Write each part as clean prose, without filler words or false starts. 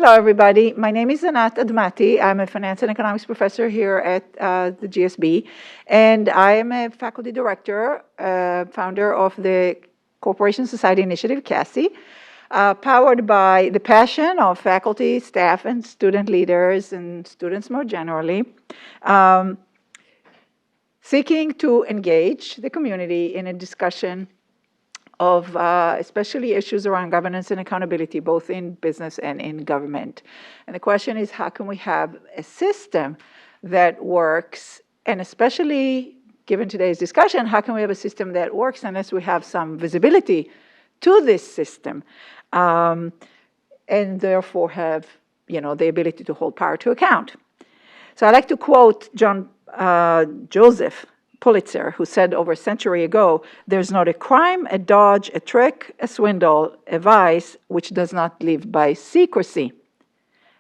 Hello, everybody. My name is Anat Admati. I'm a finance and economics professor here at the GSB, and I am a faculty director, founder of the Corporation Society Initiative, CASI, powered by the passion of faculty, staff, and student leaders, and students more generally, seeking to engage the community in a discussion of especially issues around governance and accountability, both in business and in government. And the question is, how can we have a system that works, and especially given today's discussion, how can we have a system that works unless we have some visibility to this system, and therefore have, the ability to hold power to account. So I like to quote Joseph Pulitzer, who said over a century ago, "There's not a crime, a dodge, a trick, a swindle, a vice, which does not live by secrecy."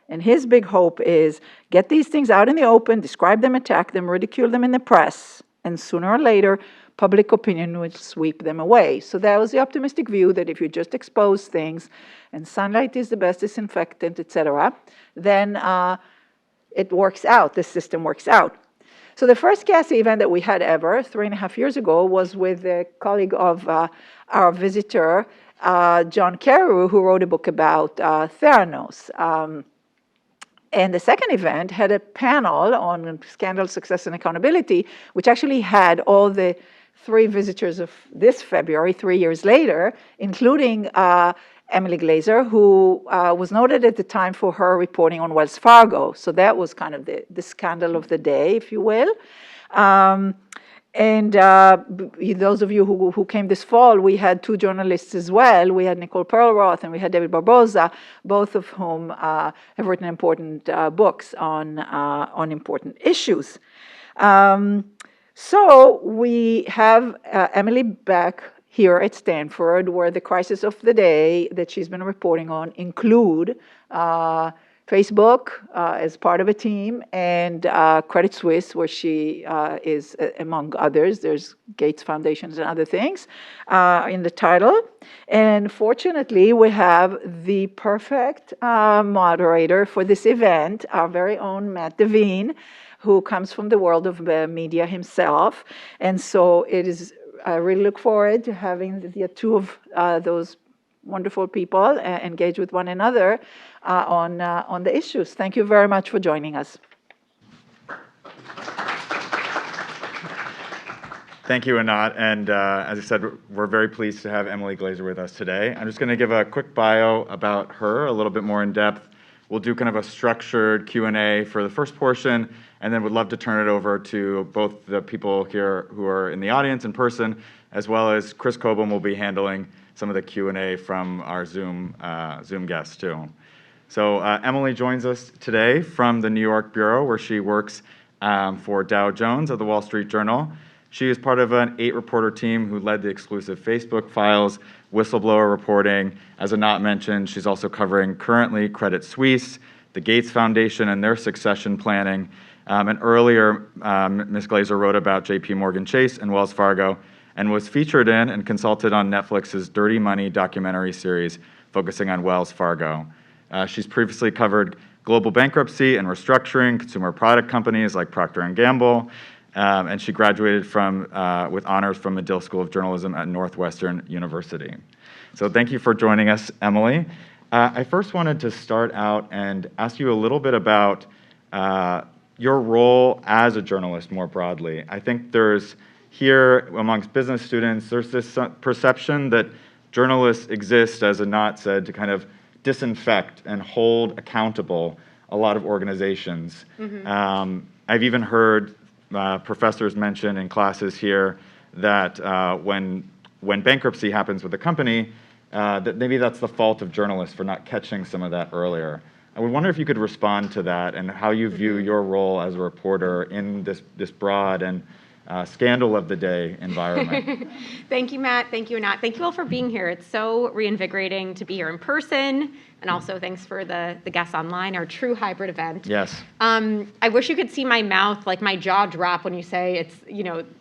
And his big hope is get these things out in the open, describe them, attack them, ridicule them in the press, and sooner or later, public opinion will sweep them away. So that was the optimistic view, that if you just expose things, and sunlight is the best disinfectant, etc., then it works out, the system works out. So the first CASI event that we had ever, 3.5 years ago, was with a colleague of our visitor, John Carreyrou, who wrote a book about Theranos. And the second event had a panel on scandal, success, and accountability, which actually had all the 3 visitors of this February, 3 years later, including Emily Glazer, who was noted at the time for her reporting on Wells Fargo. So that was kind of the scandal of the day, if you will. And those of you who came this fall, we had 2 journalists as well. We had Nicole Perlroth and we had David Barboza, both of whom have written important books on important issues. So we have Emily back here at Stanford, where the crisis of the day that she's been reporting on include Facebook as part of a team, and Credit Suisse, where she is among others. There's Gates Foundations and other things in the title. And fortunately, we have the perfect moderator for this event, our very own Matt Devine, who comes from the world of media himself. And so I really look forward to having the 2 of those wonderful people engage with one another on the issues. Thank you very much for joining us. Thank you, Anat. And as I said, we're very pleased to have Emily Glazer with us today. I'm just going to give a quick bio about her, a little bit more in depth. We'll do kind of a structured Q&A for the first portion, and then would love to turn it over to both the people here who are in the audience in person, as well as Chris Cobham will be handling some of the Q&A from our Zoom guests too. So Emily joins us today from the New York Bureau, where she works for Dow Jones of the Wall Street Journal. She is part of an 8-reporter team who led the exclusive Facebook files, whistleblower reporting. As Anat mentioned, she's also covering currently Credit Suisse, the Gates Foundation, and their succession planning. And earlier, Ms. Glazer wrote about JP Morgan Chase and Wells Fargo, and was featured in and consulted on Netflix's Dirty Money documentary series focusing on Wells Fargo. She's previously covered global bankruptcy and restructuring, consumer product companies like Procter & Gamble, and she graduated with honors from Medill School of Journalism at Northwestern University. So thank you for joining us, Emily. I first wanted to start out and ask you a little bit about your role as a journalist more broadly. I think there's here amongst business students, there's this perception that journalists exist, as Anat said, to kind of disinfect and hold accountable a lot of organizations. Mm-hmm. I've even heard professors mention in classes here that when bankruptcy happens with a company, that maybe that's the fault of journalists for not catching some of that earlier. I would wonder if you could respond to that and how you view your role as a reporter in this broad and scandal of the day environment. Thank you, Matt. Thank you, Anat. Thank you all for being here. It's so reinvigorating to be here in person, and also thanks for the guests online, our true hybrid event. Yes. I wish you could see my mouth, like my jaw drop when you say it's,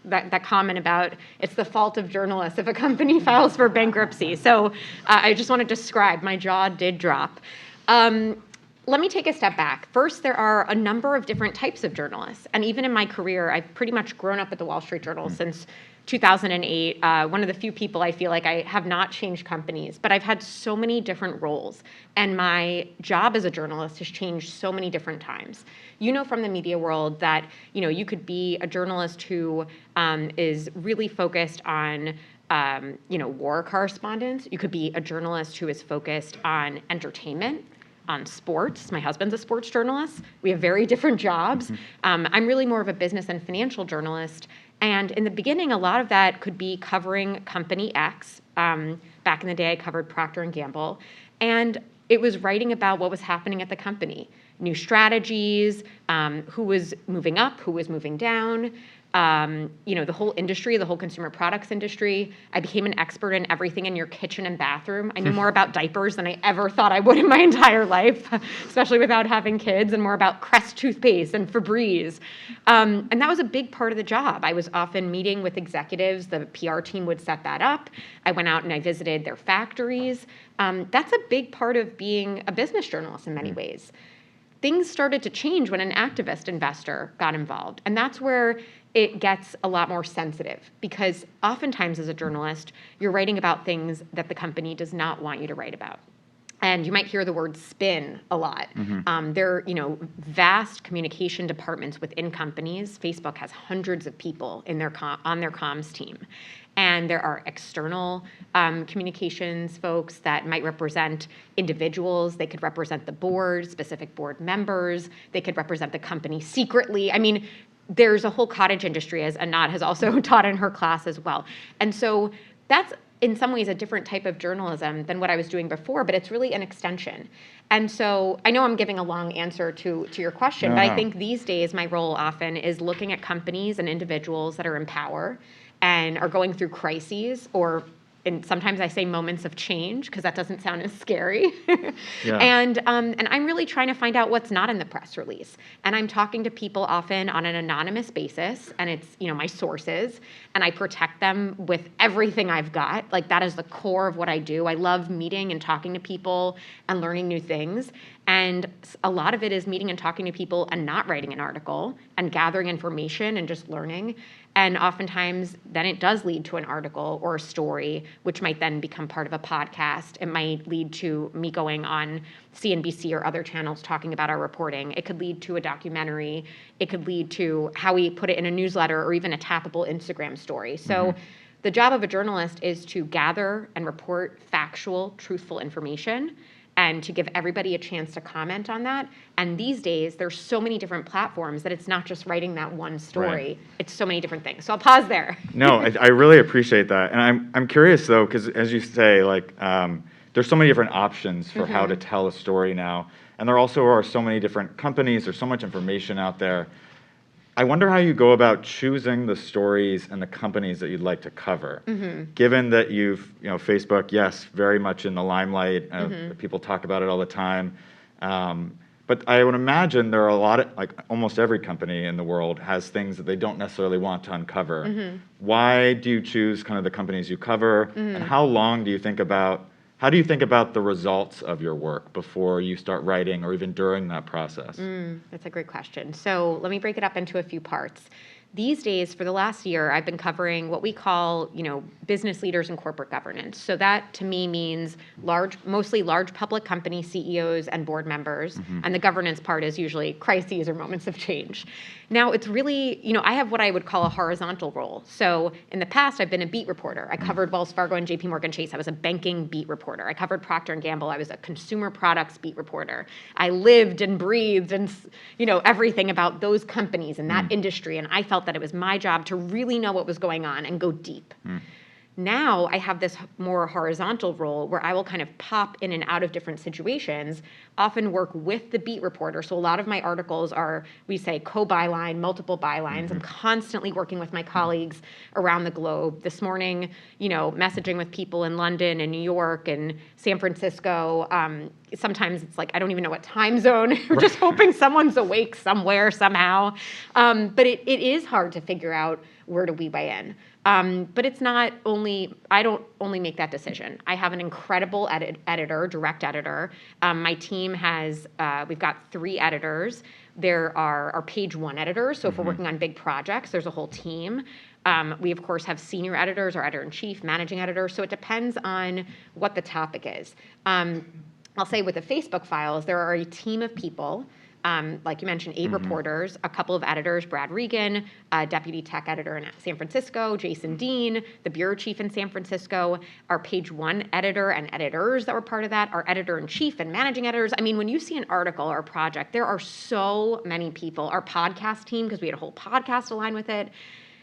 that comment about it's the fault of journalists if a company files for bankruptcy. So I just want to describe, my jaw did drop. let me take a step back. First, there are a number of different types of journalists. And even in my career, I've pretty much grown up at the Wall Street Journal since 2008. One of the few people I feel like I have not changed companies, but I've had so many different roles. And my job as a journalist has changed so many different times. You know from the media world that, you could be a journalist who is really focused on war correspondence. You could be a journalist who is focused on entertainment, on sports. My husband's a sports journalist. We have very different jobs. I'm really more of a business and financial journalist. And in the beginning, a lot of that could be covering company X. Back in the day, I covered Procter & Gamble. And it was writing about what was happening at the company, new strategies, who was moving up, who was moving down, the whole industry, the whole consumer products industry. I became an expert in everything in your kitchen and bathroom. I knew more about diapers than I ever thought I would in my entire life, especially without having kids, and more about Crest toothpaste and Febreze. And that was a big part of the job. I was often meeting with executives. The PR team would set that up. I went out and I visited their factories. That's a big part of being a business journalist in many ways. Things started to change when an activist investor got involved. And that's where it gets a lot more sensitive, because oftentimes as a journalist, you're writing about things that the company does not want you to write about. And you might hear the word spin a lot. There are, vast communication departments within companies. Facebook has hundreds of people in their on their comms team. And there are external communications folks that might represent individuals. They could represent the board, specific board members. They could represent the company secretly. I mean, there's a whole cottage industry, as Anat has also taught in her class as well. And so that's in some ways a different type of journalism than what I was doing before, but it's really an extension. And so I know I'm giving a long answer to your question, but I think these days my role often is looking at companies and individuals that are in power and are going through crises, and sometimes I say moments of change because that doesn't sound as scary. And I'm really trying to find out what's not in the press release. And I'm talking to people often on an anonymous basis, and it's my sources, and I protect them with everything I've got. Like, that is the core of what I do. I love meeting and talking to people and learning new things. And a lot of it is meeting and talking to people and not writing an article and gathering information and just learning. And oftentimes, then it does lead to an article or a story, which might then become part of a podcast. It might lead to me going on CNBC or other channels talking about our reporting. It could lead to a documentary. It could lead to how we put it in a newsletter or even a tappable Instagram story. So the job of a journalist is to gather and report factual, truthful information, and to give everybody a chance to comment on that. And these days, there's so many different platforms that it's not just writing that one story. Right. It's so many different things. So I'll pause there. No, I really appreciate that. And I'm curious, though, because as you say, there's so many different options for how to tell a story now. And there also are so many different companies. There's so much information out there. I wonder how you go about choosing the stories and the companies that you'd like to cover. Given that Facebook, yes, very much in the limelight. People talk about it all the time. But I would imagine there are a lot of, almost every company in the world has things that they don't necessarily want to uncover. Why do you choose kind of the companies you cover? And how do you think about the results of your work before you start writing or even during that process? That's a great question. So let me break it up into a few parts. These days, for the last year, I've been covering what we call, business leaders and corporate governance. So that, to me, means mostly large public company CEOs and board members. And the governance part is usually crises or moments of change. Now, it's really, I have what I would call a horizontal role. So in the past, I've been a beat reporter. I covered Wells Fargo and JP Morgan Chase. I was a banking beat reporter. I covered Procter & Gamble. I was a consumer products beat reporter. I lived and breathed and, everything about those companies and that industry. And I felt that it was my job to really know what was going on and go deep. Now I have this more horizontal role where I will kind of pop in and out of different situations, often work with the beat reporter. So a lot of my articles are, we say, co-byline, multiple bylines. I'm constantly working with my colleagues around the globe. This morning, messaging with people in London and New York and San Francisco. Sometimes it's like, I don't even know what time zone. We're just hoping someone's awake somewhere, somehow. But it is hard to figure out where do we weigh in? But it's not only, I don't only make that decision. I have an incredible editor, direct editor. My team has, we've got 3 editors. There are our page 1 editors. So if we're working on big projects, there's a whole team. We, of course, have senior editors, our editor-in-chief, managing editor. So it depends on what the topic is. I'll say with the Facebook files, there are a team of people, like you mentioned, 8 reporters, a couple of editors, Brad Regan, deputy tech editor in San Francisco, Jason Dean, the bureau chief in San Francisco, our page 1 editor and editors that were part of that, our editor-in-chief and managing editors. I mean, when you see an article or a project, there are so many people. Our podcast team, because we had a whole podcast aligned with it.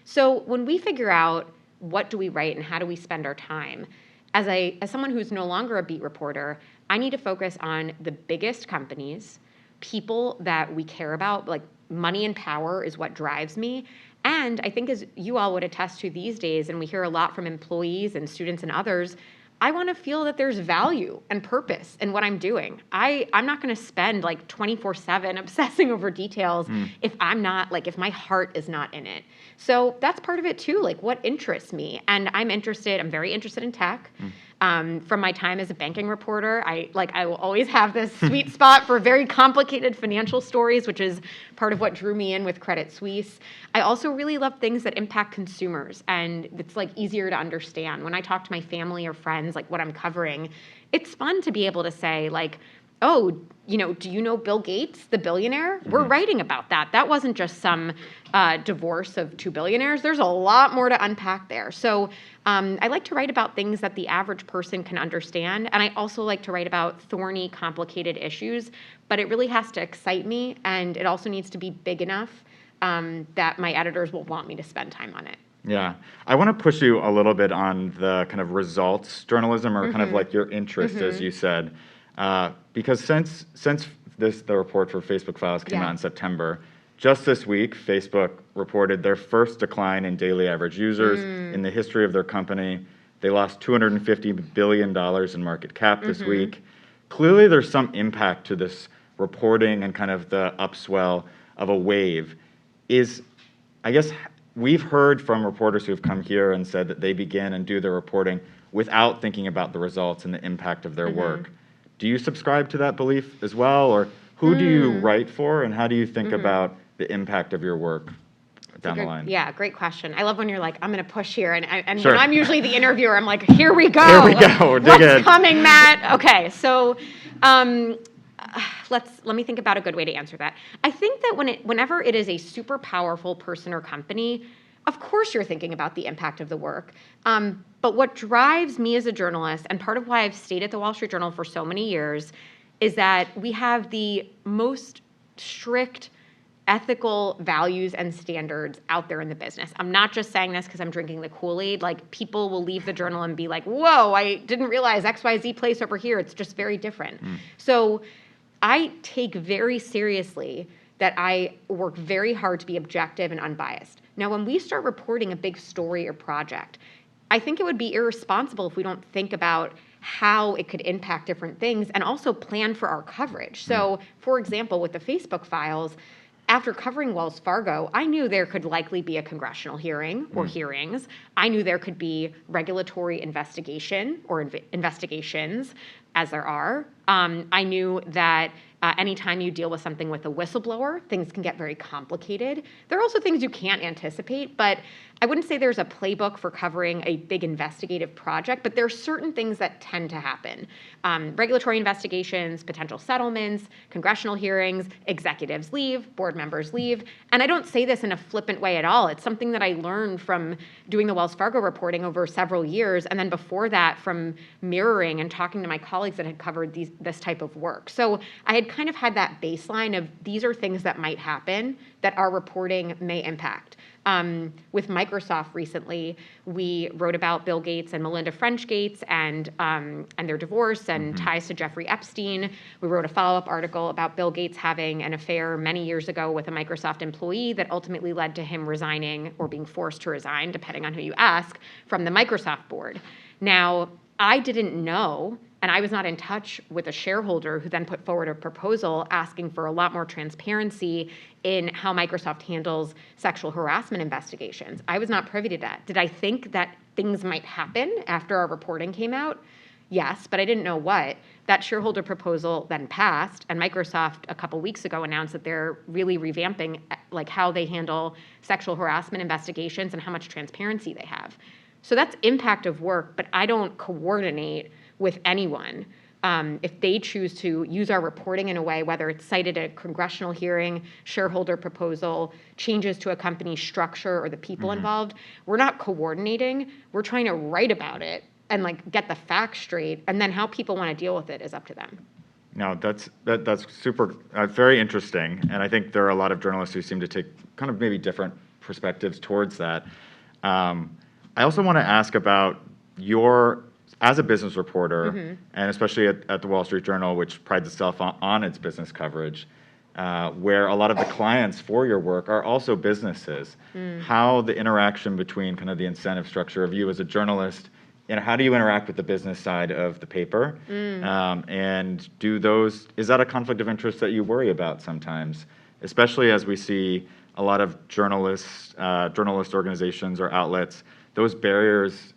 So when we figure out what do we write and how do we spend our time, as someone who's no longer a beat reporter, I need to focus on the biggest companies, people that we care about, like money and power is what drives me. And I think as you all would attest to these days, and we hear a lot from employees and students and others, I want to feel that there's value and purpose in what I'm doing. I'm not going to spend like 24/7 obsessing over details if I'm not, like, if my heart is not in it. So that's part of it too, like what interests me. And I'm very interested in tech. From my time as a banking reporter, I will always have this sweet spot for very complicated financial stories, which is part of what drew me in with Credit Suisse. I also really love things that impact consumers, and it's like easier to understand. When I talk to my family or friends, like what I'm covering, it's fun to be able to say, like, oh, do you know Bill Gates, the billionaire? We're writing about that. That wasn't just some divorce of 2 billionaires. There's a lot more to unpack there. So I like to write about things that the average person can understand. And I also like to write about thorny, complicated issues. But it really has to excite me. And it also needs to be big enough that my editors will want me to spend time on it. Yeah. I want to push you a little bit on the kind of results journalism, or kind of like your interest, as you said. Because since the report for Facebook Files came out in September, just this week, Facebook reported their first decline in daily average users in the history of their company. They lost $250 billion in market cap this week. Clearly, there's some impact to this reporting and kind of the upswell of a wave. I guess we've heard from reporters who have come here and said that they begin and do their reporting without thinking about the results and the impact of their work. Do you subscribe to that belief as well? Or who do you write for, and how do you think about the impact of your work down the line? Yeah, great question. I love when you're like, I'm going to push here. And Sure. when I'm usually the interviewer, I'm like, here we go. Here we go. Dig What's in. coming, Matt? Okay, so let me think about a good way to answer that. I think that whenever it is a super powerful person or company, of course you're thinking about the impact of the work. But what drives me as a journalist, and part of why I've stayed at the Wall Street Journal for so many years, is that we have the most strict ethical values and standards out there in the business. I'm not just saying this because I'm drinking the Kool-Aid. Like, people will leave the journal and be like, whoa, I didn't realize XYZ place over here. It's just very different. So I take very seriously that I work very hard to be objective and unbiased. Now, when we start reporting a big story or project, I think it would be irresponsible if we don't think about how it could impact different things and also plan for our coverage. So, for example, with the Facebook files, after covering Wells Fargo, I knew there could likely be a congressional hearing or hearings. I knew there could be regulatory investigation or investigations, as there are. I knew that anytime you deal with something with a whistleblower, things can get very complicated. There are also things you can't anticipate, but I wouldn't say there's a playbook for covering a big investigative project, but there are certain things that tend to happen. Regulatory investigations, potential settlements, congressional hearings, executives leave, board members leave. And I don't say this in a flippant way at all. It's something that I learned from doing the Wells Fargo reporting over several years, and then before that from mirroring and talking to my colleagues that had covered this type of work. So I had kind of had that baseline of these are things that might happen that our reporting may impact. With Microsoft recently, we wrote about Bill Gates and Melinda French Gates and their divorce and ties to Jeffrey Epstein. We wrote a follow-up article about Bill Gates having an affair many years ago with a Microsoft employee that ultimately led to him resigning or being forced to resign, depending on who you ask, from the Microsoft board. Now, I didn't know And I was not in touch with a shareholder who then put forward a proposal asking for a lot more transparency in how Microsoft handles sexual harassment investigations. I was not privy to that. Did I think that things might happen after our reporting came out? Yes, but I didn't know what. That shareholder proposal then passed, and Microsoft a couple weeks ago announced that they're really revamping like how they handle sexual harassment investigations and how much transparency they have. So that's impact of work, but I don't coordinate with anyone. If they choose to use our reporting in a way, whether it's cited at a congressional hearing, shareholder proposal, changes to a company's structure or the people involved, we're not coordinating. We're trying to write about it and like get the facts straight, and then how people want to deal with it is up to them. No, that's super, very interesting, and I think there are a lot of journalists who seem to take kind of maybe different perspectives towards that. I also want to ask about your, as a business reporter, and especially at the Wall Street Journal, which prides itself on its business coverage, where a lot of the clients for your work are also businesses, how the interaction between kind of the incentive structure of you as a journalist, and how do you interact with the business side of the paper? And is that a conflict of interest that you worry about sometimes, especially as we see a lot of journalist organizations or outlets, those barriers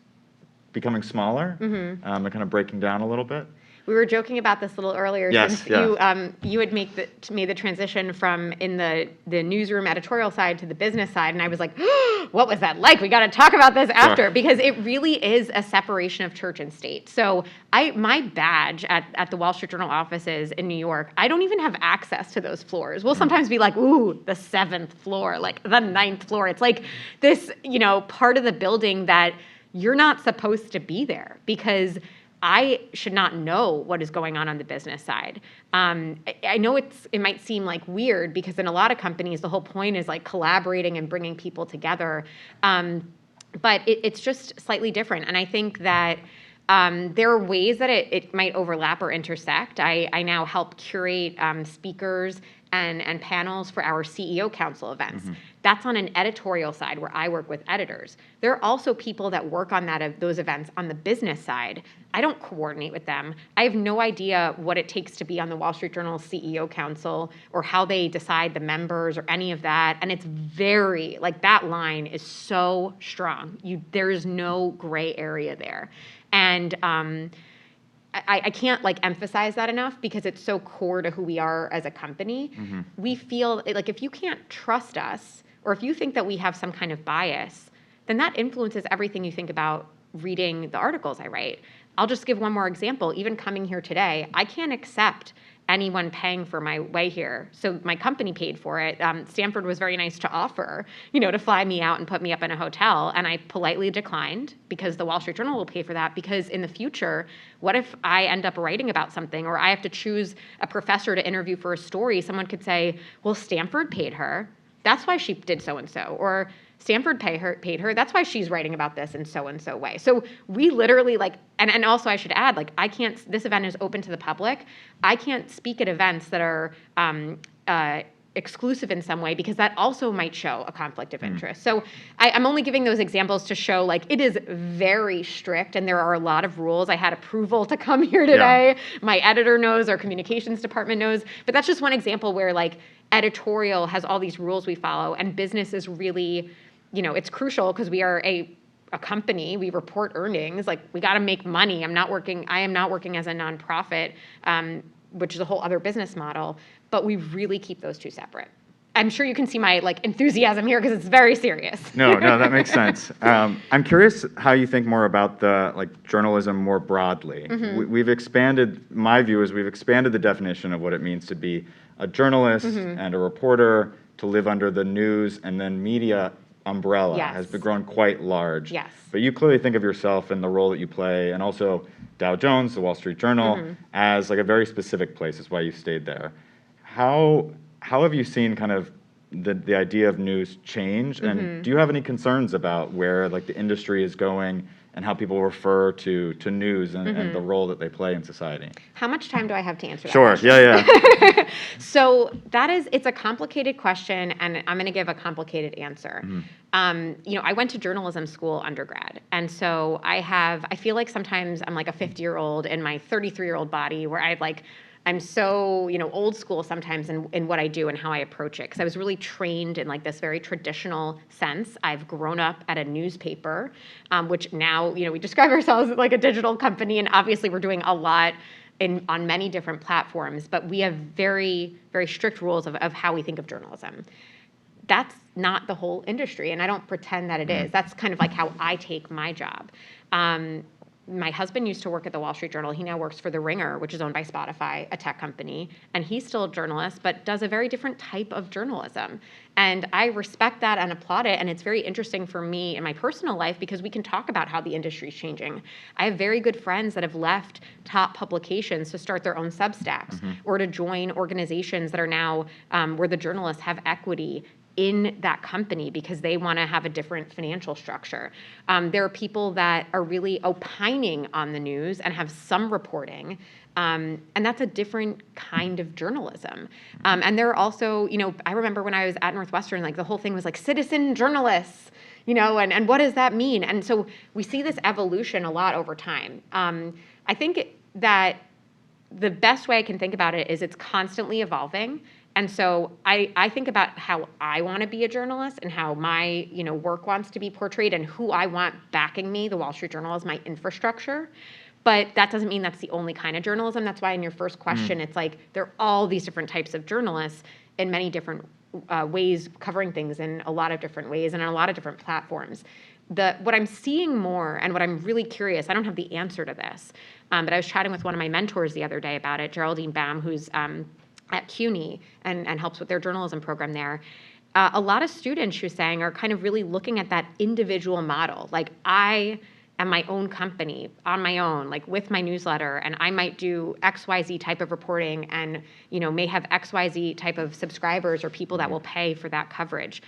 becoming smaller and kind of breaking down a little bit? We were joking about this a little earlier, Yes, since you had made the transition from in the newsroom editorial side to the business side, and I was like, what was that like? We got to talk about this after, because it really is a separation of church and state. So my badge at the Wall Street Journal offices in New York, I don't even have access to those floors. We'll sometimes be like, ooh, the 7th floor, like the 9th floor. It's like this, part of the building that you're not supposed to be there, because I should not know what is going on the business side. I know it might seem like weird, because in a lot of companies, the whole point is like collaborating and bringing people together. But it's just slightly different. And I think that there are ways that it might overlap or intersect. I now help curate speakers and panels for our CEO Council events. That's on an editorial side where I work with editors. There are also people that work on those events on the business side. I don't coordinate with them. I have no idea what it takes to be on the Wall Street Journal CEO Council, or how they decide the members or any of that. And it's very, like, that line is so strong. There is no gray area there. And I can't emphasize that enough, because it's so core to who we are as a company. We feel like if you can't trust us, or if you think that we have some kind of bias, then that influences everything you think about reading the articles I write. I'll just give one more example. Even coming here today, I can't accept anyone paying for my way here. So my company paid for it. Stanford was very nice to offer, to fly me out and put me up in a hotel. And I politely declined, because the Wall Street Journal will pay for that. Because in the future, what if I end up writing about something, or I have to choose a professor to interview for a story? Someone could say, well, Stanford paid her. That's why she did so-and-so. Or Stanford paid her. That's why she's writing about this in so-and-so way. So we literally and also I should add, this event is open to the public. I can't speak at events that are exclusive in some way, because that also might show a conflict of interest. So I'm only giving those examples to show it is very strict, and there are a lot of rules. I had approval to come here today. Yeah. My editor knows, our communications department knows, but that's just one example where editorial has all these rules we follow, and business is really, it's crucial, because we are a company. We report earnings. We got to make money. I am not working as a nonprofit, which is a whole other business model, but we really keep those two separate. I'm sure you can see my enthusiasm here, because it's very serious. No, that makes sense. I'm curious how you think more about the journalism more broadly. We've expanded, my view is we've expanded the definition of what it means to be a journalist and a reporter, to live under the news and then media umbrella. Yes. Has been grown quite large. Yes. But you clearly think of yourself and the role that you play, and also Dow Jones, the Wall Street Journal, as a very specific place. That's why you stayed there. How have you seen kind of the idea of news change? And do you have any concerns about where the industry is going, and how people refer to news and the role that they play in society? How much time do I have to answer that? Sure, yeah. So it's a complicated question, and I'm going to give a complicated answer. I went to journalism school undergrad. And so I feel like sometimes I'm like a 50-year-old in my 33-year-old body where I'm so, old school sometimes in what I do and how I approach it. Because I was really trained in like this very traditional sense. I've grown up at a newspaper, which now, we describe ourselves as like a digital company. And obviously we're doing a lot on many different platforms. But we have very, very strict rules of how we think of journalism. That's not the whole industry, and I don't pretend that it is. That's kind of like how I take my job. My husband used to work at the Wall Street Journal. He now works for The Ringer, which is owned by Spotify, a tech company, and he's still a journalist, but does a very different type of journalism. And I respect that and applaud it, and it's very interesting for me in my personal life because we can talk about how the industry is changing. I have very good friends that have left top publications to start their own Substacks or to join organizations that are now where the journalists have equity in that company because they want to have a different financial structure. There are people that are really opining on the news and have some reporting, and that's a different kind of journalism. And there are also, I remember when I was at Northwestern, like the whole thing was like citizen journalists, and what does that mean? And so we see this evolution a lot over time. I think that the best way I can think about it is it's constantly evolving. And so I think about how I want to be a journalist and how my work wants to be portrayed and who I want backing me. The Wall Street Journal is my infrastructure. But that doesn't mean that's the only kind of journalism. That's why in your first question, it's like there are all these different types of journalists in many different ways, covering things in a lot of different ways and on a lot of different platforms. What I'm seeing more and what I'm really curious, I don't have the answer to this, but I was chatting with one of my mentors the other day about it, Geraldine Baum, who's at CUNY and helps with their journalism program there. A lot of students, she was saying, are kind of really looking at that individual model. Like I am my own company on my own, like with my newsletter, and I might do XYZ type of reporting and, may have XYZ type of subscribers or people that will pay for that coverage.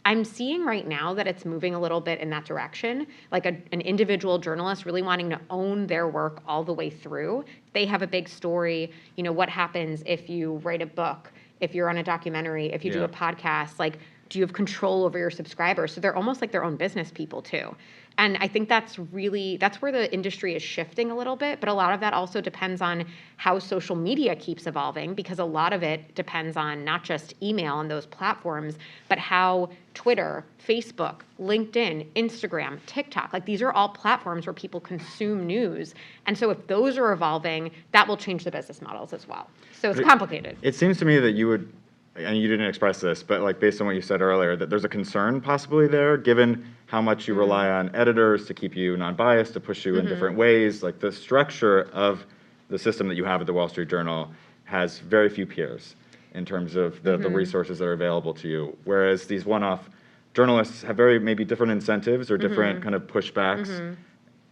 I'm seeing right now that it's moving a little bit in that direction, like an individual journalist really wanting to own their work all the way through. They have a big story, what happens if you write a book, if you're on a documentary, if you do a podcast, like, do you have control over your subscribers? So they're almost like their own business people too. And I think that's where the industry is shifting a little bit, but a lot of that also depends on how social media keeps evolving, because a lot of it depends on not just email and those platforms, but how Twitter, Facebook, LinkedIn, Instagram, TikTok, like these are all platforms where people consume news. And so if those are evolving, that will change the business models as well. So it's complicated. It seems to me that you would, and you didn't express this, but like based on what you said earlier, that there's a concern possibly there, given how much you rely on editors to keep you non-biased, to push you in different ways. Like the structure of the system that you have at the Wall Street Journal has very few peers in terms of the resources that are available to you. Whereas these one-off journalists have very maybe different incentives or different kind of pushbacks.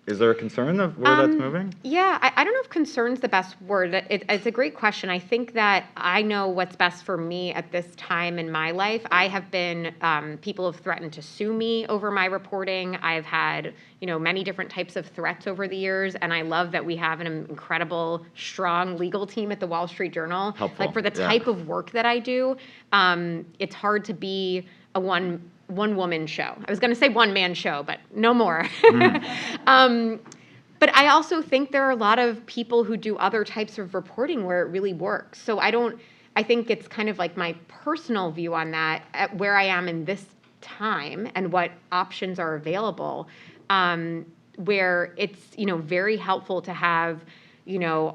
Is there a concern of where that's moving? Yeah, I don't know if concern's the best word. It's a great question. I think that I know what's best for me at this time in my life. I have been, people have threatened to sue me over my reporting. I've had, many different types of threats over the years, and I love that we have an incredible, strong legal team at the Wall Street Journal. Helpful. Like for the type of work that I do, it's hard to be a one-woman show. I was going to say one-man show, but no more. But I also think there are a lot of people who do other types of reporting where it really works. So I think it's kind of like my personal view on that, at where I am in this time and what options are available, where it's, very helpful to have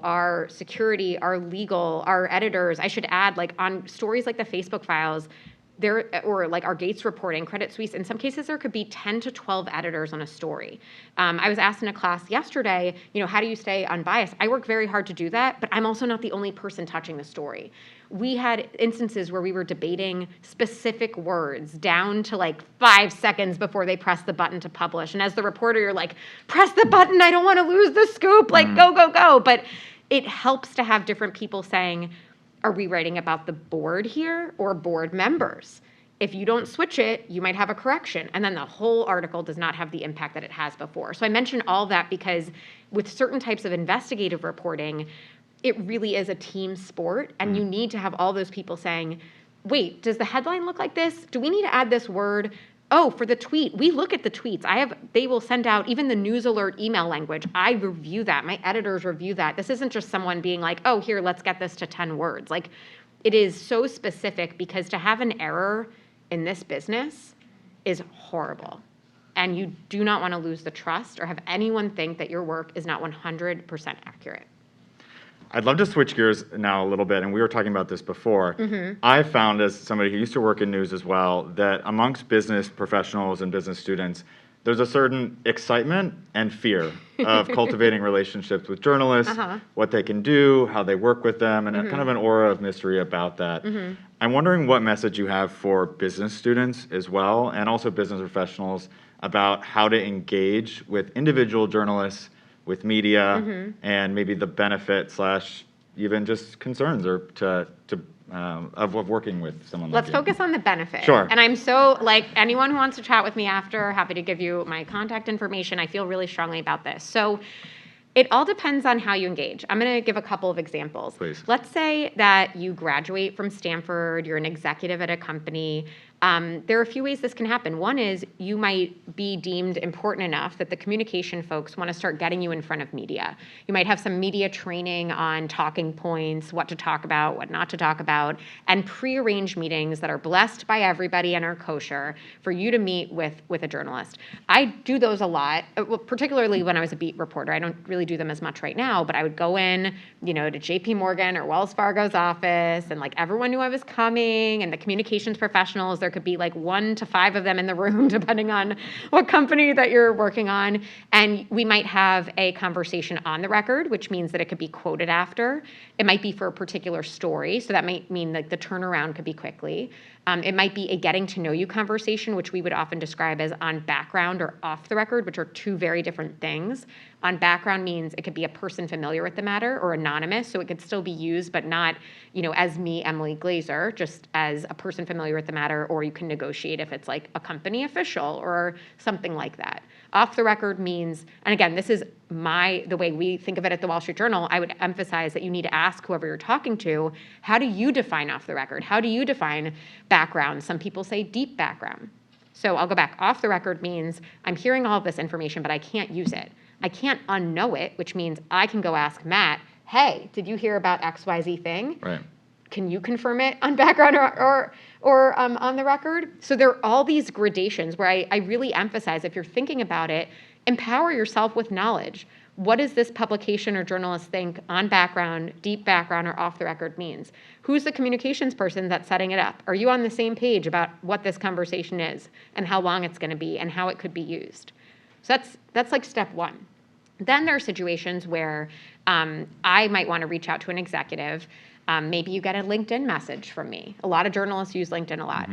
our security, our legal, our editors. I should add, like on stories like the Facebook files, or like our Gates reporting, Credit Suisse, in some cases there could be 10 to 12 editors on a story. I was asked in a class yesterday, how do you stay unbiased? I work very hard to do that, but I'm also not the only person touching the story. We had instances where we were debating specific words down to like 5 seconds before they press the button to publish. And as the reporter, you're like, press the button, I don't want to lose the scoop, like go, go, go. But it helps to have different people saying, are we writing about the board here or board members? If you don't switch it, you might have a correction. And then the whole article does not have the impact that it has before. So I mention all that because with certain types of investigative reporting, it really is a team sport. And you need to have all those people saying, wait, does the headline look like this? Do we need to add this word? Oh, for the tweet, we look at the tweets. They will send out even the news alert email language. I review that. My editors review that. This isn't just someone being like, oh, here, let's get this to 10 words. Like, it is so specific, because to have an error in this business is horrible. And you do not want to lose the trust or have anyone think that your work is not 100% accurate. I'd love to switch gears now a little bit, and we were talking about this before. I found, as somebody who used to work in news as well, that amongst business professionals and business students, there's a certain excitement and fear of cultivating relationships with journalists, what they can do, how they work with them, and kind of an aura of mystery about that. I'm wondering what message you have for business students as well, and also business professionals, about how to engage with individual journalists, with media, and maybe the benefit / even just concerns or of working with someone like you. Let's focus on the benefit. Sure. And I'm so, like, anyone who wants to chat with me after, happy to give you my contact information. I feel really strongly about this. So it all depends on how you engage. I'm going to give a couple of examples. Please. Let's say that you graduate from Stanford, you're an executive at a company. There are a few ways this can happen. One is you might be deemed important enough that the communication folks want to start getting you in front of media. You might have some media training on talking points, what to talk about, what not to talk about, and pre-arranged meetings that are blessed by everybody and are kosher for you to meet with a journalist. I do those a lot, particularly when I was a beat reporter. I don't really do them as much right now, but I would go in, to JP Morgan or Wells Fargo's office, and like everyone knew I was coming, and the communications professionals, there could be like 1 to 5 of them in the room, depending on what company that you're working on. And we might have a conversation on the record, which means that it could be quoted after. It might be for a particular story, so that might mean that the turnaround could be quickly. It might be a getting to know you conversation, which we would often describe as on background or off the record, which are two very different things. On background means it could be a person familiar with the matter or anonymous, so it could still be used, but not, as me, Emily Glazer, just as a person familiar with the matter, or you can negotiate if it's like a company official or something like that. Off the record means, and again, this is the way we think of it at the Wall Street Journal, I would emphasize that you need to ask whoever you're talking to, how do you define off the record? How do you define background? Some people say deep background. So I'll go back. Off the record means I'm hearing all of this information, but I can't use it. I can't unknow it, which means I can go ask Matt, hey, did you hear about XYZ thing? Right. Can you confirm it on background or on the record? So there are all these gradations where I really emphasize, if you're thinking about it, empower yourself with knowledge. What does this publication or journalist think on background, deep background, or off the record means? Who's the communications person that's setting it up? Are you on the same page about what this conversation is and how long it's going to be and how it could be used? So that's like step one. Then there are situations where I might want to reach out to an executive. Maybe you get a LinkedIn message from me. A lot of journalists use LinkedIn a lot.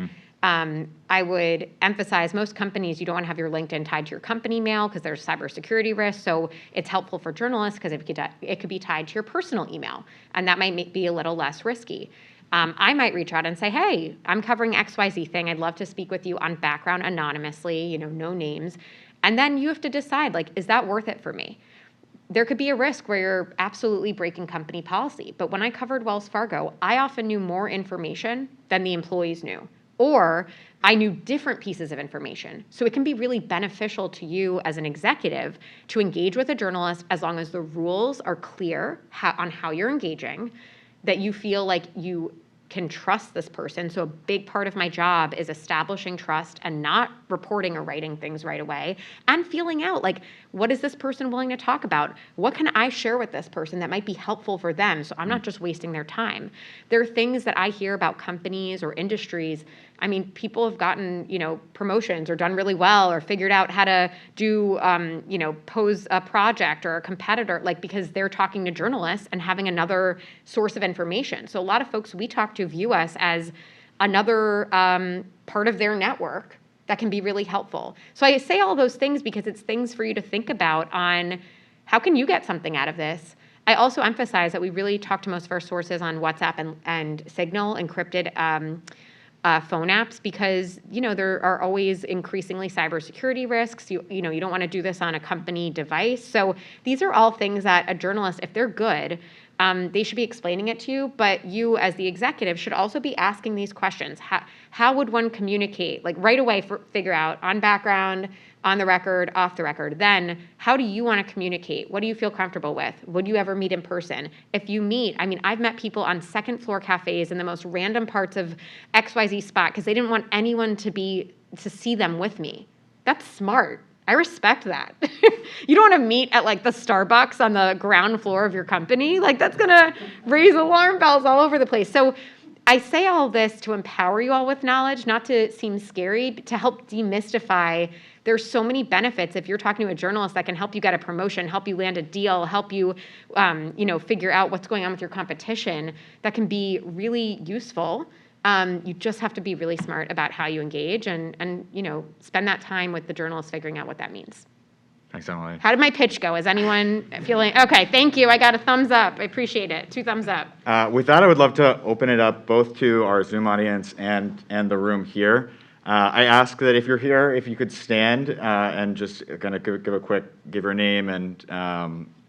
I would emphasize most companies, you don't want to have your LinkedIn tied to your company mail because there's cybersecurity risks. So it's helpful for journalists because it could be tied to your personal email, and that might be a little less risky. I might reach out and say, hey, I'm covering XYZ thing. I'd love to speak with you on background anonymously, no names. And then you have to decide, is that worth it for me? There could be a risk where you're absolutely breaking company policy. But when I covered Wells Fargo, I often knew more information than the employees knew. Or I knew different pieces of information. So it can be really beneficial to you as an executive to engage with a journalist as long as the rules are clear on how you're engaging, that you feel like you can trust this person. So a big part of my job is establishing trust and not reporting or writing things right away, and feeling out what is this person willing to talk about? What can I share with this person that might be helpful for them so I'm not just wasting their time? There are things that I hear about companies or industries. I mean, people have gotten, promotions or done really well or figured out how to do, pose a project or a competitor, because they're talking to journalists and having another source of information. So a lot of folks we talk to view us as another part of their network that can be really helpful. So I say all those things because it's things for you to think about on how can you get something out of this. I also emphasize that we really talk to most of our sources on WhatsApp and Signal, encrypted phone apps, because there are always increasingly cybersecurity risks. You don't want to do this on a company device. So these are all things that a journalist, if they're good, they should be explaining it to you, but you as the executive should also be asking these questions. How would one communicate? Like right away, figure out on background, on the record, off the record. Then how do you want to communicate? What do you feel comfortable with? Would you ever meet in person? If you meet, I mean, I've met people on second floor cafes in the most random parts of XYZ spot because they didn't want anyone to see them with me. That's smart. I respect that. You don't want to meet at like the Starbucks on the ground floor of your company. Like that's going to raise alarm bells all over the place. So I say all this to empower you all with knowledge, not to seem scary, but to help demystify. There's so many benefits if you're talking to a journalist that can help you get a promotion, help you land a deal, help you, figure out what's going on with your competition. That can be really useful. You just have to be really smart about how you engage and spend that time with the journalists figuring out what that means. Thanks, Emily. How did my pitch go? Is anyone feeling, okay, thank you. I got a thumbs up. I appreciate it. 2 thumbs up. With that, I would love to open it up both to our Zoom audience and the room here. I ask that if you're here, if you could stand and just kind of give your name and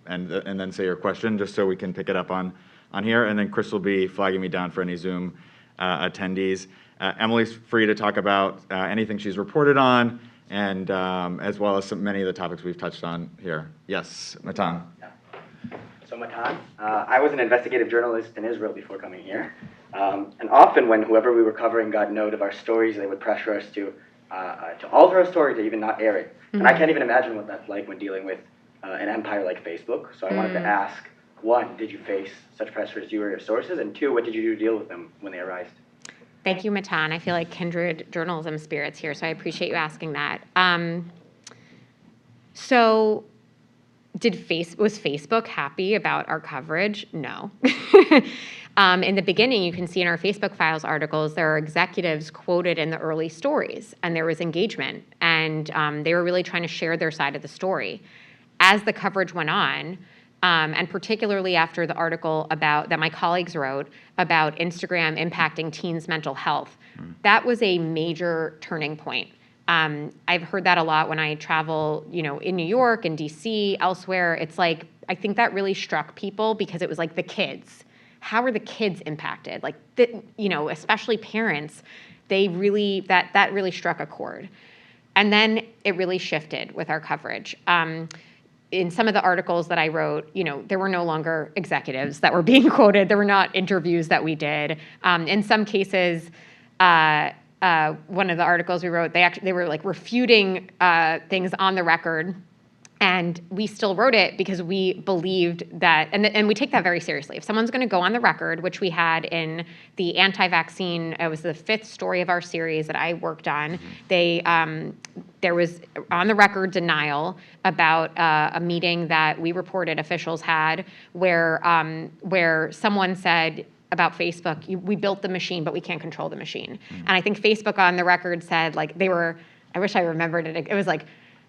then say your question, just so we can pick it up on here. And then Chris will be flagging me down for any Zoom attendees. Emily's free to talk about anything she's reported on, and as well as many of the topics we've touched on here. Yes, Matan. Yeah. So Matan, I was an investigative journalist in Israel before coming here. And often when whoever we were covering got note of our stories, they would pressure us to alter our story, to even not air it. Mm-hmm. And I can't even imagine what that's like when dealing with an empire like Facebook. So I wanted to ask, 1, did you face such pressure as you or your sources? And 2, what did you do to deal with them when they arose? Thank you, Matan. I feel like kindred journalism spirits here, so I appreciate you asking that. So was Facebook happy about our coverage? No. In the beginning, you can see in our Facebook Files articles, there are executives quoted in the early stories, and there was engagement, and they were really trying to share their side of the story. As the coverage went on, and particularly after the article that my colleagues wrote about Instagram impacting teens' mental health, that was a major turning point. I've heard that a lot when I travel, in New York and DC, elsewhere. It's like, I think that really struck people because it was like the kids. How are the kids impacted? Like, especially parents, that really struck a chord. And then it really shifted with our coverage. In some of the articles that I wrote, there were no longer executives that were being quoted. There were not interviews that we did. In some cases, one of the articles we wrote, they were like refuting things on the record, and we still wrote it because we believed that, and we take that very seriously. If someone's going to go on the record, which we had in the anti-vaccine, it was the 5th story of our series that I worked on. There was on the record denial about a meeting that we reported officials had where someone said about Facebook, we built the machine, but we can't control the machine. And I think Facebook on the record said, like, I wish I remembered it. It was like,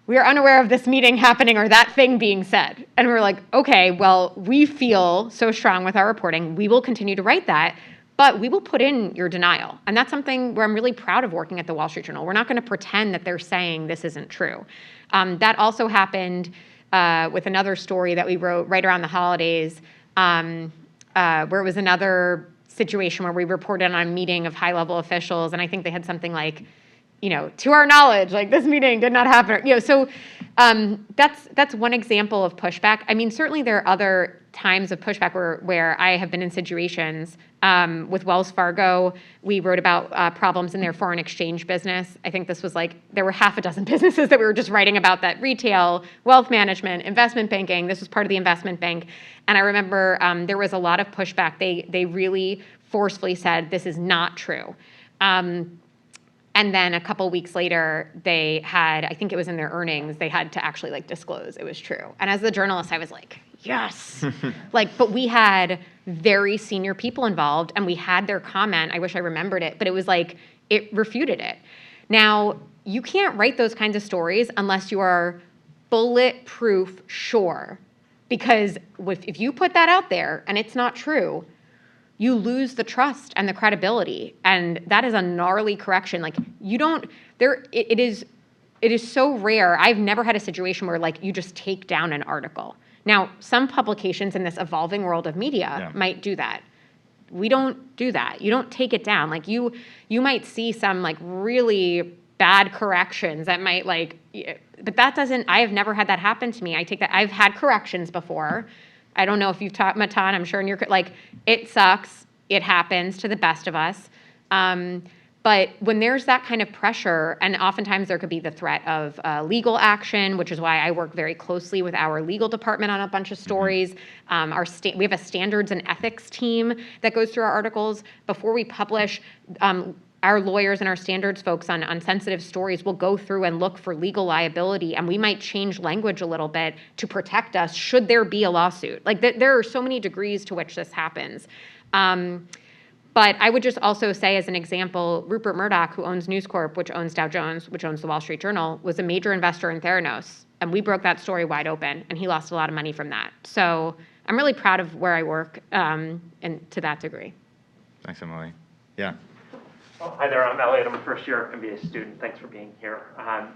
we are unaware of this meeting happening or that thing being said. And we were like, okay, well, we feel so strong with our reporting. We will continue to write that, but we will put in your denial. And that's something where I'm really proud of working at the Wall Street Journal. We're not going to pretend that they're saying this isn't true. That also happened with another story that we wrote right around the holidays, where it was another situation where we reported on a meeting of high-level officials, and I think they had something like, to our knowledge, like this meeting did not happen. So that's one example of pushback. I mean, certainly there are other times of pushback where I have been in situations. With Wells Fargo, we wrote about problems in their foreign exchange business. I think this was there were half a dozen businesses that we were just writing about, that retail, wealth management, investment banking. This was part of the investment bank. And I remember there was a lot of pushback. They really forcefully said, this is not true. And then a couple weeks later, they had, I think it was in their earnings, they had to actually disclose it was true. And as the journalist, I was like, yes. But we had very senior people involved, and we had their comment. I wish I remembered it, but it was it refuted it. Now, you can't write those kinds of stories unless you are bulletproof sure. Because if you put that out there and it's not true, you lose the trust and the credibility. And that is a gnarly correction. It is so rare. I've never had a situation where you just take down an article. Now, some publications in this evolving world of media Yeah. might do that. We don't do that. You don't take it down. Like you might see some like really bad corrections that might but that doesn't, I have never had that happen to me. I take that, I've had corrections before. I don't know if you've taught Matan, I'm sure in your, like, it sucks. It happens to the best of us. But when there's that kind of pressure, and oftentimes there could be the threat of legal action, which is why I work very closely with our legal department on a bunch of stories. We have a standards and ethics team that goes through our articles. Before we publish, our lawyers and our standards folks on sensitive stories will go through and look for legal liability, and we might change language a little bit to protect us should there be a lawsuit. Like there are so many degrees to which this happens. But I would just also say, as an example, Rupert Murdoch, who owns News Corp, which owns Dow Jones, which owns the Wall Street Journal, was a major investor in Theranos. And we broke that story wide open, and he lost a lot of money from that. So I'm really proud of where I work, and to that degree. Thanks, Emily. Yeah. Well, hi there, I'm Elliot. I'm a first-year MBA student. Thanks for being here. I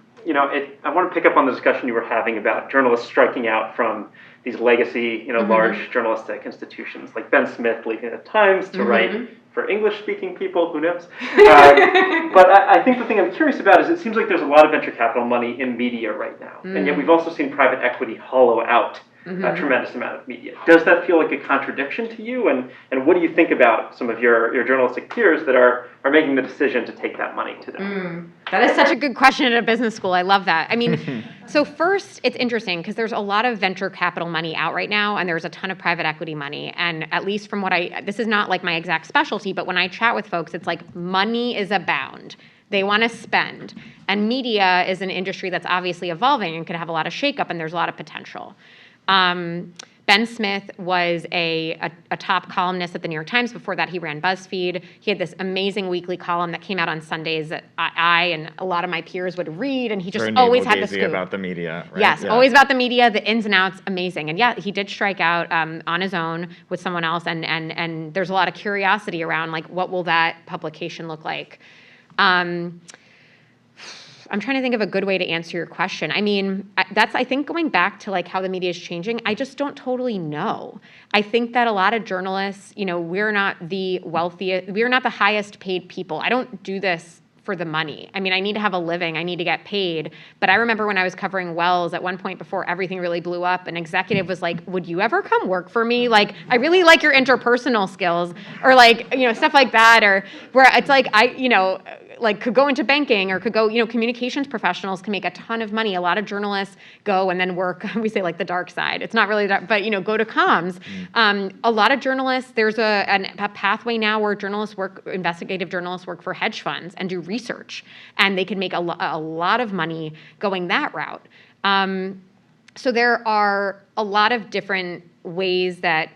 want to pick up on the discussion you were having about journalists striking out from these legacy, large journalistic institutions, like Ben Smith leaving the Times to write for English-speaking people, who knows? But I think the thing I'm curious about is it seems like there's a lot of venture capital money in media right now, and yet we've also seen private equity hollow out a tremendous amount of media. Does that feel like a contradiction to you? And what do you think about some of your journalistic peers that are making the decision to take that money to them? That is such a good question at a business school. I love that. I mean, so first, it's interesting because there's a lot of venture capital money out right now, and there's a ton of private equity money. And at least from what this is not like my exact specialty, but when I chat with folks, it's like money is abound. They want to spend. And media is an industry that's obviously evolving and could have a lot of shakeup, and there's a lot of potential. Ben Smith was a top columnist at the New York Times. Before that, he ran BuzzFeed. He had this amazing weekly column that came out on Sundays that I and a lot of my peers would read, and he just always had the scoop. About the media, right? Yes, always about the media, the ins and outs, amazing. And yeah, he did strike out on his own with someone else, and there's a lot of curiosity around, like, what will that publication look like? I'm trying to think of a good way to answer your question. I mean, I think going back to like how the media is changing, I just don't totally know. I think that a lot of journalists, we're not the wealthiest, we're not the highest paid people. I don't do this for the money. I mean, I need to have a living, I need to get paid. But I remember when I was covering Wells at one point before everything really blew up, an executive was like, would you ever come work for me? Like, I really like your interpersonal skills, or like, stuff like that, or where it's like, could go into banking or could go, communications professionals can make a ton of money. A lot of journalists go and then work, we say like the dark side. It's not really dark, but go to comms. A lot of journalists, there's a pathway now where investigative journalists work for hedge funds and do research, and they can make a lot of money going that route. So there are a lot of different ways that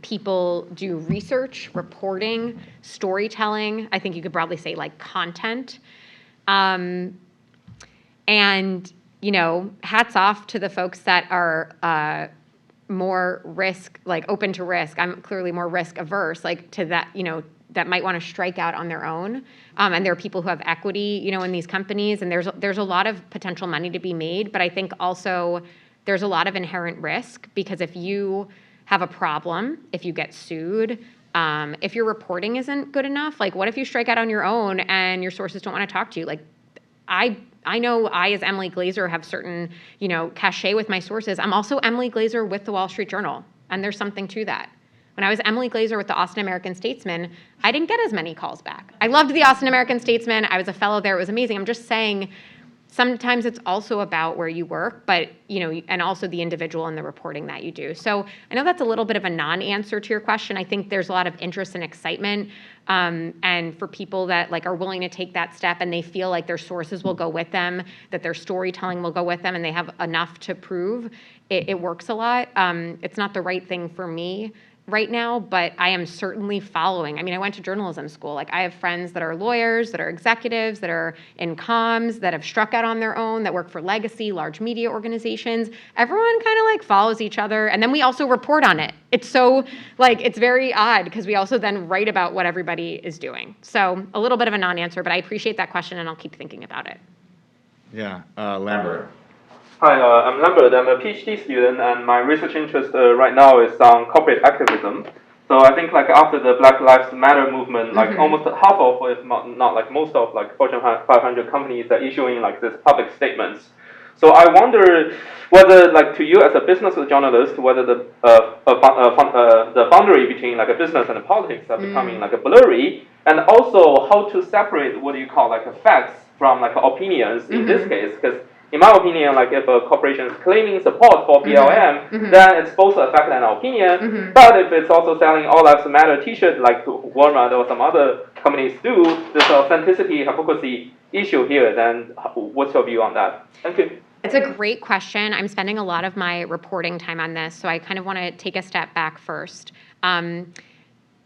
people do research, reporting, storytelling. I think you could broadly say like content. And, hats off to the folks that are more open to risk. I'm clearly more risk averse, to that, that might want to strike out on their own. And there are people who have equity, in these companies, and there's a lot of potential money to be made. But I think also there's a lot of inherent risk, because if you have a problem, if you get sued, if your reporting isn't good enough, like what if you strike out on your own and your sources don't want to talk to you? Like I know I, as Emily Glazer, have certain, cachet with my sources. I'm also Emily Glazer with the Wall Street Journal, and there's something to that. When I was Emily Glazer with the Austin American-Statesman, I didn't get as many calls back. I loved the Austin American-Statesman. I was a fellow there. It was amazing. I'm just saying, sometimes it's also about where you work, but, and also the individual and the reporting that you do. So I know that's a little bit of a non-answer to your question. I think there's a lot of interest and excitement. And for people that are willing to take that step and they feel like their sources will go with them, that their storytelling will go with them, and they have enough to prove, it works a lot. It's not the right thing for me right now, but I am certainly following. I mean, I went to journalism school. I have friends that are lawyers, that are executives, that are in comms, that have struck out on their own, that work for legacy, large media organizations. Everyone kind of follows each other, and then we also report on it. It's so, it's very odd, because we also then write about what everybody is doing. So a little bit of a non-answer, but I appreciate that question, and I'll keep thinking about it. Yeah, Lambert. Hi, I'm Lambert. I'm a PhD student, and my research interest right now is on corporate activism. So I think like after the Black Lives Matter movement, like almost half of, if not like most of like Fortune 500 companies are issuing like this public statements. So I wonder whether, like, to you as a business journalist, whether the boundary between like a business and a politics are becoming like a blurry, and also how to separate what do you call like facts from like opinions in this case, because in my opinion, like if a corporation is claiming support for BLM, then it's both a fact and an opinion. But if it's also selling All Lives Matter T-shirt like Walmart or some other companies do, there's authenticity, hypocrisy issue here. Then what's your view on that? Thank you. It's a great question. I'm spending a lot of my reporting time on this, so I kind of want to take a step back first.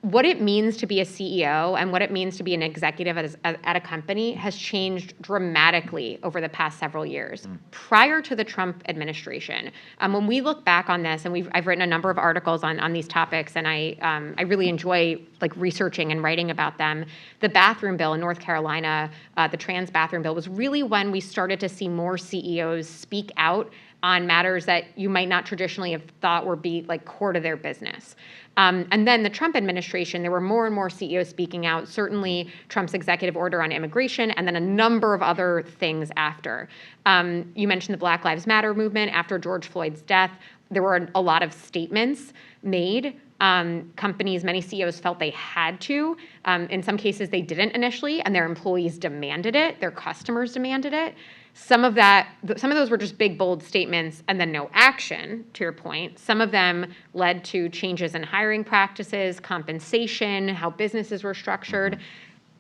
What it means to be a CEO and what it means to be an executive at a company has changed dramatically over the past several years. Prior to the Trump administration, when we look back on this, and I've written a number of articles on these topics, and I really enjoy like researching and writing about them. The bathroom bill in North Carolina, the trans bathroom bill, was really when we started to see more CEOs speak out on matters that you might not traditionally have thought were be like core to their business. And then the Trump administration, there were more and more CEOs speaking out, certainly Trump's executive order on immigration, and then a number of other things after. You mentioned the Black Lives Matter movement. After George Floyd's death, there were a lot of statements made. Companies, many CEOs felt they had to. In some cases, they didn't initially, and their employees demanded it. Their customers demanded it. Some of those were just big, bold statements and then no action, to your point. Some of them led to changes in hiring practices, compensation, how businesses were structured.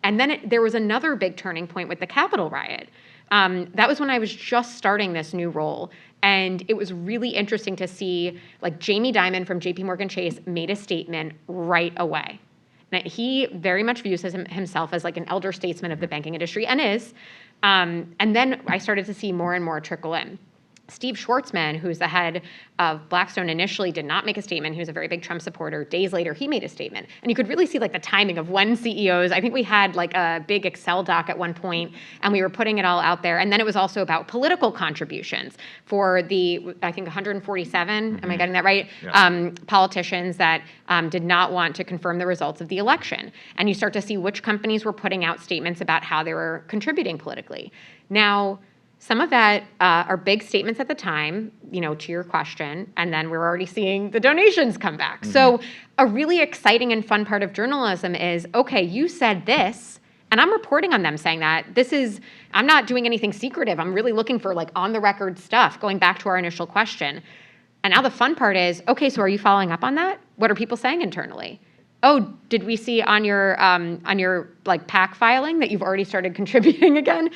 And then there was another big turning point with the Capitol riot. That was when I was just starting this new role. And it was really interesting to see, like, Jamie Dimon from JP Morgan Chase made a statement right away. Now, he very much views himself as like an elder statesman of the banking industry, and is. And then I started to see more and more trickle in. Steve Schwartzman, who's the head of Blackstone, initially did not make a statement. He was a very big Trump supporter. Days later, he made a statement. And you could really see like the timing of when CEOs, I think we had like a big Excel doc at one point, and we were putting it all out there. And then it was also about political contributions for the, I think 147, am I getting that right? Yeah. Politicians that did not want to confirm the results of the election. And you start to see which companies were putting out statements about how they were contributing politically. Now, some of that are big statements at the time, you know, to your question, and then we're already seeing the donations come back. So a really exciting and fun part of journalism is, okay, you said this, and I'm reporting on them saying that. I'm not doing anything secretive. I'm really looking for like on the record stuff, going back to our initial question. And now the fun part is, okay, so are you following up on that? What are people saying internally? Oh, did we see on your like PAC filing that you've already started contributing again?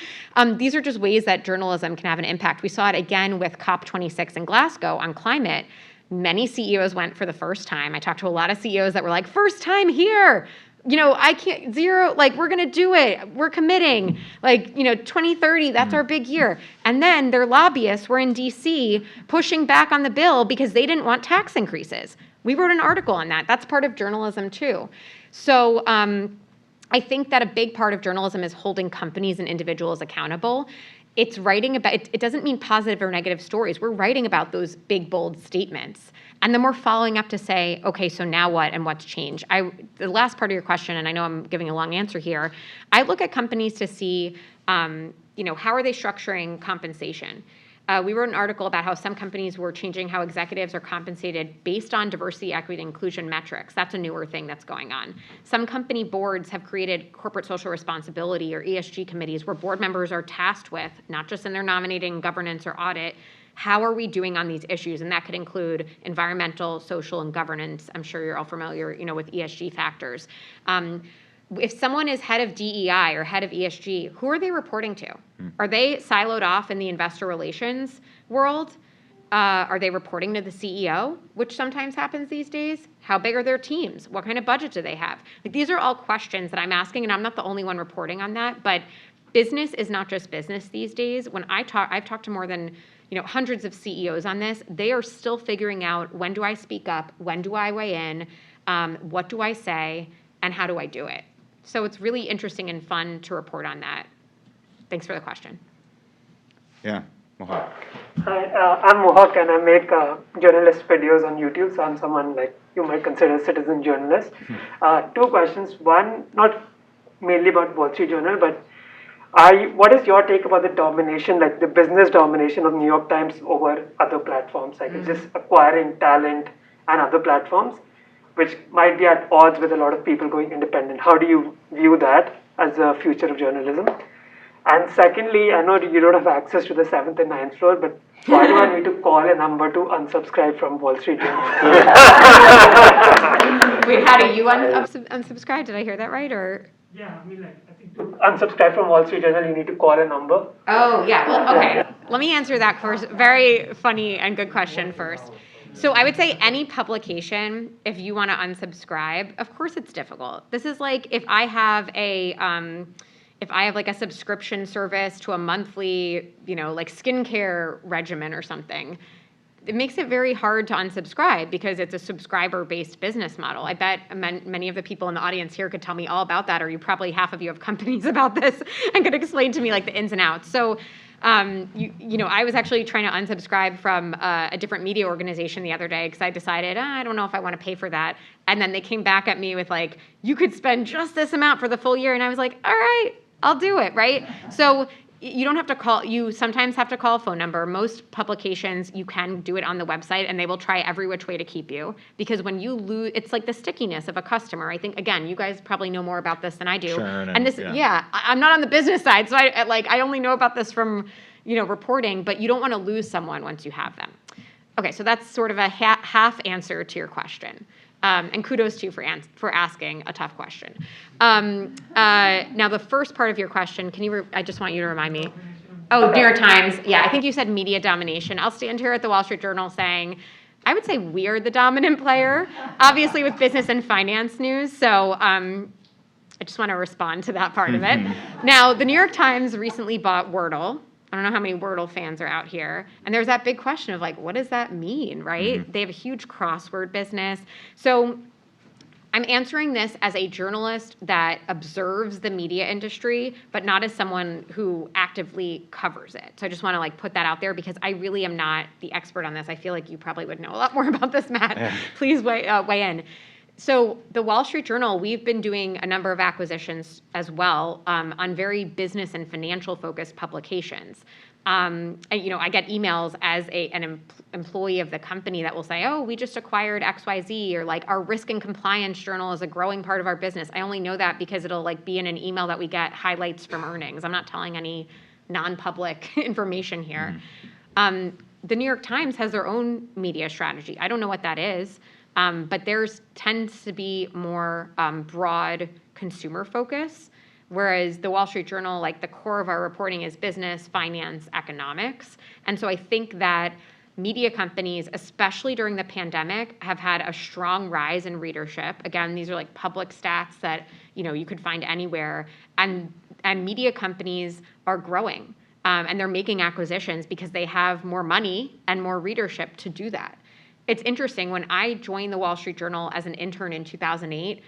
These are just ways that journalism can have an impact. We saw it again with COP26 in Glasgow on climate. Many CEOs went for the first time. I talked to a lot of CEOs that were like, first time here. You know, I can't, zero, like, we're going to do it. We're committing. Like, you know, 2030, that's our big year. And then their lobbyists were in DC pushing back on the bill because they didn't want tax increases. We wrote an article on that. That's part of journalism too. So I think that a big part of journalism is holding companies and individuals accountable. It's writing about, it doesn't mean positive or negative stories. We're writing about those big, bold statements. And then we're following up to say, okay, so now what and what's changed? The last part of your question, and I know I'm giving a long answer here, I look at companies to see, you know, how are they structuring compensation? We wrote an article about how some companies were changing how executives are compensated based on diversity, equity, and inclusion metrics. That's a newer thing that's going on. Some company boards have created corporate social responsibility or ESG committees where board members are tasked with, not just in their nominating, governance, or audit, how are we doing on these issues? And that could include environmental, social, and governance. I'm sure you're all familiar, you know, with ESG factors. If someone is head of DEI or head of ESG, who are they reporting to? Are they siloed off in the investor relations world? Are they reporting to the CEO, which sometimes happens these days? How big are their teams? What kind of budget do they have? Like, these are all questions that I'm asking, and I'm not the only one reporting on that, but business is not just business these days. When I've talked to more than, you know, hundreds of CEOs on this, they are still figuring out, when do I speak up? When do I weigh in? What do I say? And how do I do it? So it's really interesting and fun to report on that. Thanks for the question. Yeah. Mohawk. Hi, I'm Mohawk and I make journalist videos on YouTube, so I'm someone like you might consider a citizen journalist. Two questions. One, not mainly about Wall Street Journal, but what is your take about the domination, like the business domination of New York Times over other platforms, like it's just acquiring talent and other platforms, which might be at odds with a lot of people going independent. How do you view that as the future of journalism? And secondly, I know you don't have access to the 7th and 9th floor, but why do I need to call a number to unsubscribe from Wall Street Journal? Wait, how do you unsubscribe? Did I hear that right? Or Yeah, I mean, like, I think to unsubscribe from Wall Street Journal, you need to call a number. oh yeah, well okay. Let me answer that first. Very funny and good question first. So I would say any publication, if you want to unsubscribe, of course it's difficult. This is like if I have like a subscription service to a monthly, like skincare regimen or something, it makes it very hard to unsubscribe because it's a subscriber-based business model. I bet many of the people in the audience here could tell me all about that, or you probably half of you have companies about this and could explain to me like the ins and outs. So, I was actually trying to unsubscribe from a different media organization the other day because I decided, I don't know if I want to pay for that. And then they came back at me with like, you could spend just this amount for the full year. And I was like, all right, I'll do it, right? So you don't have to call, you sometimes have to call a phone number. Most publications, you can do it on the website and they will try every which way to keep you. Because when you lose, it's like the stickiness of a customer. I think, again, you guys probably know more about this than I do. And this, I'm not on the business side, so I only know about this from, reporting, but you don't want to lose someone once you have them. Okay, so that's sort of a half answer to your question. And kudos to you for asking a tough question. Now, the first part of your question, I just want you to remind me. Oh, New York Times. Yeah, I think you said media domination. I'll stand here at the Wall Street Journal saying, I would say we're the dominant player, obviously with business and finance news. So I just want to respond to that part of it. Now, the New York Times recently bought Wordle. I don't know how many Wordle fans are out here. And there's that big question of like, what does that mean, right? They have a huge crossword business. So I'm answering this as a journalist that observes the media industry, but not as someone who actively covers it. So I just want to like put that out there because I really am not the expert on this. I feel like you probably would know a lot more about this, Matt. Yeah. Please weigh in. So the Wall Street Journal, we've been doing a number of acquisitions as well on very business and financial focused publications. I get emails as an employee of the company that will say, oh, we just acquired XYZ, or like our risk and compliance journal is a growing part of our business. I only know that because it'll like be in an email that we get highlights from earnings. I'm not telling any non-public information here. The New York Times has their own media strategy. I don't know what that is. But theirs tends to be more broad consumer focus, whereas the Wall Street Journal, like the core of our reporting is business, finance, economics. And so I think that media companies, especially during the pandemic, have had a strong rise in readership. Again, these are like public stats that you could find anywhere. And media companies are growing, and they're making acquisitions because they have more money and more readership to do that. It's interesting, when I joined the Wall Street Journal as an intern in 2008,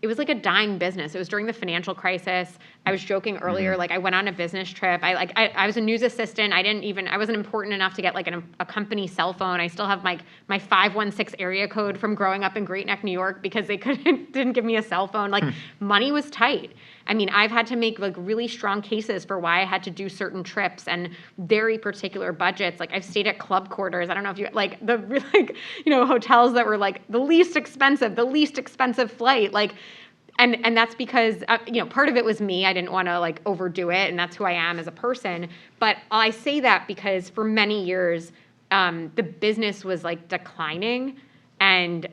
it was like a dying business. It was during the financial crisis. I was joking earlier, like I went on a business trip. I was a news assistant. I wasn't important enough to get like a company cell phone. I still have my 516 area code from growing up in Great Neck, New York, because they didn't give me a cell phone. Like money was tight. I mean, I've had to make like really strong cases for why I had to do certain trips and very particular budgets. Like I've stayed at club quarters. I don't know if you like hotels that were like the least expensive flight. Like, and that's because part of it was me. I didn't want to like overdo it, and that's who I am as a person. But I say that because for many years, the business was like declining, and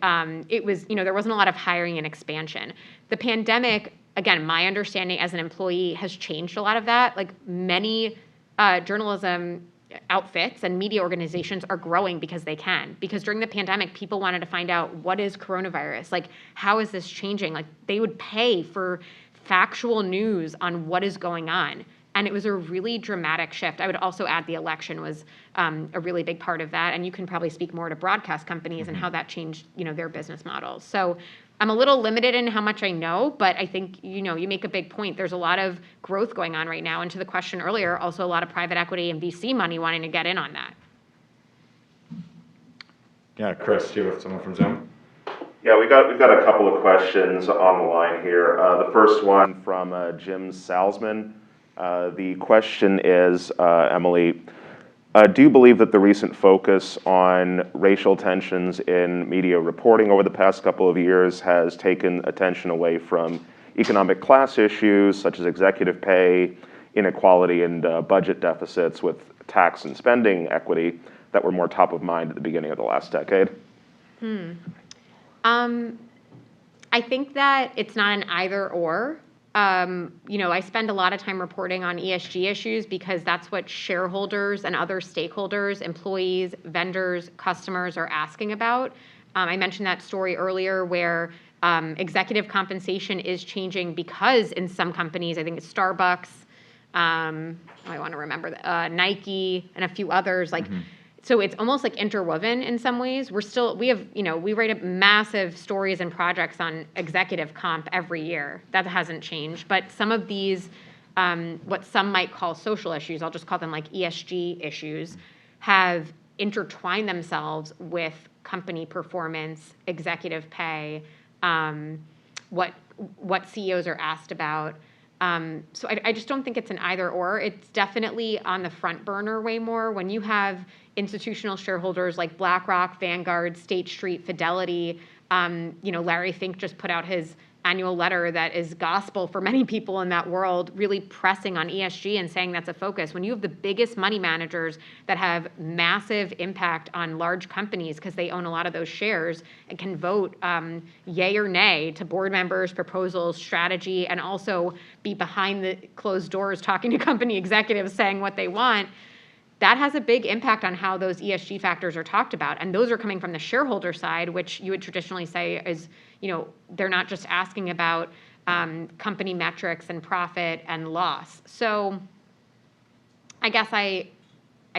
it was there wasn't a lot of hiring and expansion. The pandemic. Again, my understanding as an employee has changed a lot of that. Like many journalism outfits and media organizations are growing because they can. Because during the pandemic, people wanted to find out, what is coronavirus? Like, how is this changing? Like, they would pay for factual news on what is going on. And it was a really dramatic shift. I would also add the election was a really big part of that. And you can probably speak more to broadcast companies and how that changed, their business models. So I'm a little limited in how much I know, but I think, you make a big point. There's a lot of growth going on right now. And to the question earlier, also a lot of private equity and VC money wanting to get in on that. Yeah, Chris, do you have someone from Zoom? Yeah, we've got a couple of questions on the line here. The first one from Jim Salzman. The question is, Emily, do you believe that the recent focus on racial tensions in media reporting over the past couple of years has taken attention away from economic class issues such as executive pay, inequality, and budget deficits with tax and spending equity that were more top of mind at the beginning of the last decade? I think that it's not an either or. I spend a lot of time reporting on ESG issues because that's what shareholders and other stakeholders, employees, vendors, customers are asking about. I mentioned that story earlier where executive compensation is changing because in some companies, I think it's Starbucks, I want to remember, Nike, and a few others, so it's almost like interwoven in some ways. We write up massive stories and projects on executive comp every year. That hasn't changed. But some of these, what some might call social issues, I'll just call them like ESG issues, have intertwined themselves with company performance, executive pay, what CEOs are asked about. So I just don't think it's an either or. It's definitely on the front burner way more. When you have institutional shareholders like BlackRock, Vanguard, State Street, Fidelity, Larry Fink just put out his annual letter that is gospel for many people in that world, really pressing on ESG and saying that's a focus. When you have the biggest money managers that have massive impact on large companies because they own a lot of those shares and can vote yay or nay to board members, proposals, strategy, and also be behind the closed doors talking to company executives saying what they want, that has a big impact on how those ESG factors are talked about. And those are coming from the shareholder side, which you would traditionally say is, they're not just asking about company metrics and profit and loss. So I guess I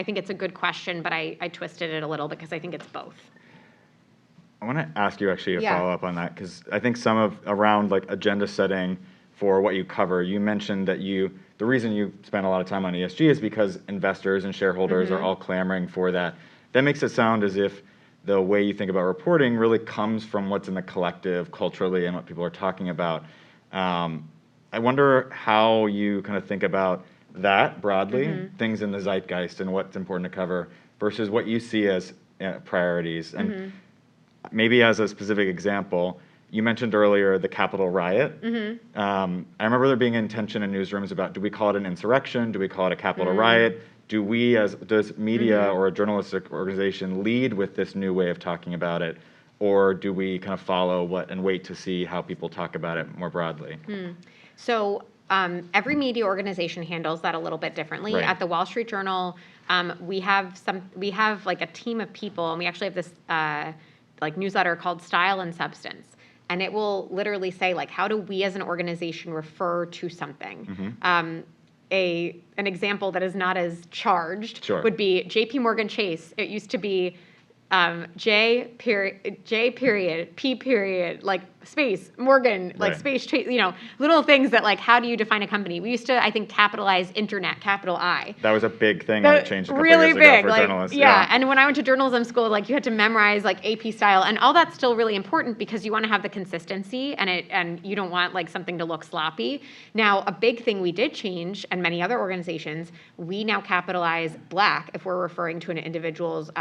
think it's a good question, but I twisted it a little because I think it's both. I want to ask you actually a Yeah. follow-up on that, because I think around like agenda setting for what you cover, you mentioned that the reason you spend a lot of time on ESG is because investors and shareholders are all clamoring for that. That makes it sound as if the way you think about reporting really comes from what's in the collective culturally and what people are talking about. I wonder how you kind of think about that broadly, things in the zeitgeist and what's important to cover versus what you see as priorities. And maybe as a specific example, you mentioned earlier the Capitol riot. I remember there being intention in newsrooms about, do we call it an insurrection? Do we call it a Capitol riot? Does media or a journalistic organization lead with this new way of talking about it? Or do we kind of follow and wait to see how people talk about it more broadly? So every media organization handles that a little bit differently. Right. At the Wall Street Journal, we have like a team of people, and we actually have this newsletter called Style and Substance. And it will literally say, how do we as an organization refer to something? An example that is not as charged would be JP Morgan Chase. It used to be J period, P period, space, Morgan, Right. space, little things that how do you define a company? We used to, I think, capitalize internet, capital I. That was a big thing when it changed a couple really years big, ago for journalists. Yeah, and when I went to journalism school, you had to memorize AP style, and all that's still really important because you want to have the consistency, and you don't want something to look sloppy. Now, a big thing we did change, and many other organizations, we now capitalize Black if we're referring to an individual's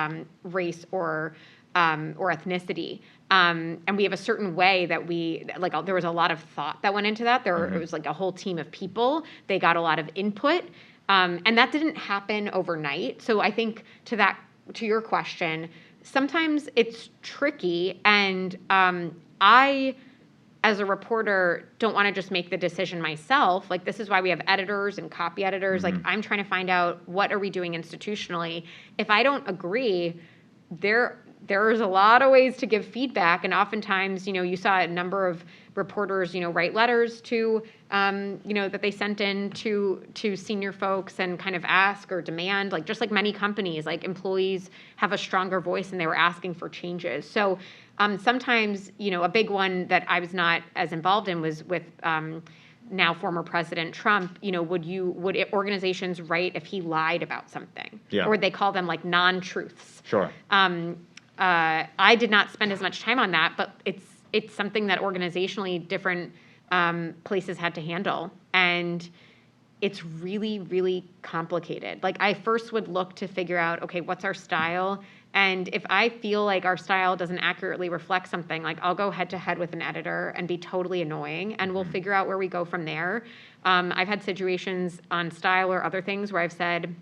race or ethnicity. And we have a certain way that there was a lot of thought that went into that. It was a whole team of people. They got a lot of input. And that didn't happen overnight. So I think to your question, sometimes it's tricky. And I, as a reporter, don't want to just make the decision myself. This is why we have editors and copy editors. I'm trying to find out what are we doing institutionally. If I don't agree, there's a lot of ways to give feedback, and oftentimes, you saw a number of reporters, write letters to, that they sent in to senior folks and kind of ask or demand, like just like many companies, like employees have a stronger voice and they were asking for changes. So sometimes, a big one that I was not as involved in was with now former President Trump. Would organizations write if he lied about something? Yeah. Or would they call them like non-truths? Sure. I did not spend as much time on that, but it's something that organizationally different places had to handle, and it's really, really complicated. Like, I first would look to figure out, okay, what's our style? And if I feel like our style doesn't accurately reflect something, like, I'll go head to head with an editor and be totally annoying, and we'll figure out where we go from there. I've had situations on style or other things where I've said,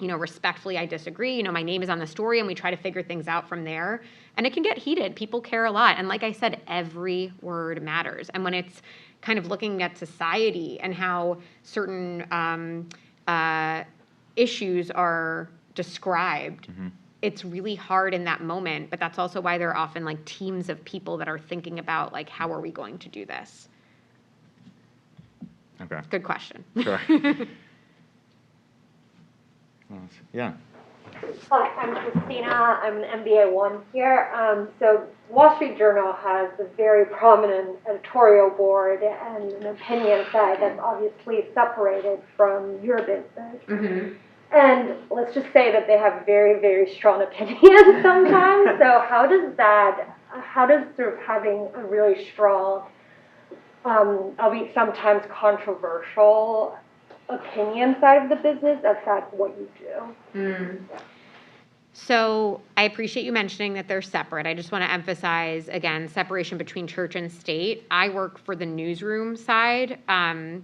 respectfully, I disagree. My name is on the story, and we try to figure things out from there. And it can get heated. People care a lot. And like I said, every word matters. And when it's kind of looking at society and how certain issues are described, it's really hard in that moment. But that's also why there are often like teams of people that are thinking about like, how are we going to do this? Okay. Good question. Sure. Yeah. Hi, I'm Christina. I'm an MBA 1 here. So Wall Street Journal has a very prominent editorial board and an opinion side that's obviously separated from your business. Mm-hmm. And let's just say that they have very, very strong opinions sometimes. So how does sort of having a really strong, albeit sometimes controversial, opinion side of the business affect what you do? So I appreciate you mentioning that they're separate. I just want to emphasize, again, separation between church and state. I work for the newsroom side, and